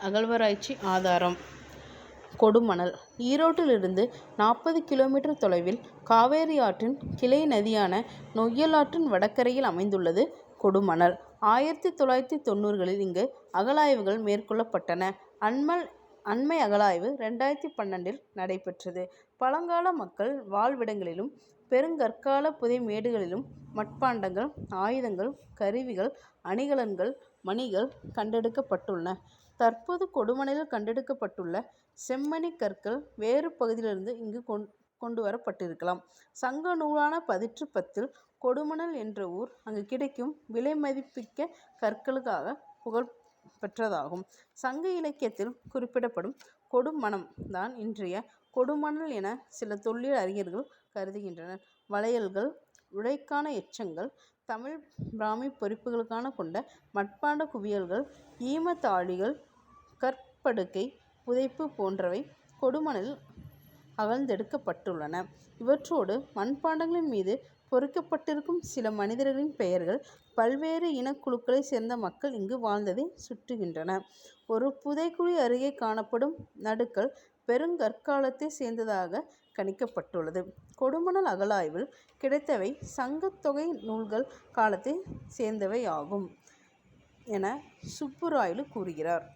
அகழ்வாராய்ச்சி ஆதாரம். கொடுமணல். ஈரோட்டிலிருந்து 40 கிலோமீட்டர் தொலைவில் காவேரி ஆற்றின் கிளை நதியான நொய்யல் ஆற்றின் வடகரையில் அமைந்துள்ளது கொடுமணல். 1990களில் இங்கு அகழாய்வுகள் மேற்கொள்ளப்பட்டன. அண்மை அகழாய்வு 2012இல் நடைபெற்றது. பழங்கால மக்கள் வாழ்விடங்களிலும் பெருங்கற்கால புதைமேடுகளிலும் மட்பாண்டங்கள், ஆயுதங்கள், கருவிகள், அணிகலன்கள், மணிகள் கண்டெடுக்கப்பட்டுள்ளன. தற்போது கொடுமணலில் கண்டெடுக்கப்பட்டுள்ள செம்மணிக் கற்கள் வேறு பகுதியிலிருந்து இங்கு கொண்டுவரப்பட்டிருக்கலாம். சங்க நூலான பதிற்றுப்பத்தில் கொடுமணல் என்ற ஊர் அங்கு கிடைக்கும் விலைமதிப்பிக்க கற்களுக்காக புகழ் பெற்றதாகும். சங்க இலக்கியத்தில் குறிப்பிடப்படும் கொடுமணம் தான் இன்றைய கொடுமணல் என சில தொல்லியல் அறிஞர்கள் கருதுகின்றனர். வளையல்கள், உடைக்கான எச்சங்கள், தமிழ் பிராமி பொறிப்புகளுக்கான கொண்ட மட்பாண்ட குவியல்கள், ஈமத்தாழிகள், கற்படுக்கை புதைப்பு போன்றவை கொடுமணலில் அகழ்ந்தெடுக்கப்பட்டுள்ளன. இவற்றோடு மண்பாண்டங்களின் மீது பொறிக்கப்பட்டிருக்கும் சில மனிதர்களின் பெயர்கள் பல்வேறு இனக்குழுக்களை சேர்ந்த மக்கள் இங்கு வாழ்ந்ததை சுட்டுகின்றன. ஒரு புதைக்குழி அருகே காணப்படும் நடுகல் பெருங்கற்காலத்தை சேர்ந்ததாக கணிக்கப்பட்டுள்ளது. கொடுமணல் அகழாய்வில் கிடைத்தவை சங்கத் தொகை நூல்கள் காலத்தை சேர்ந்தவையாகும் என சுப்புராயலு கூறுகிறார்.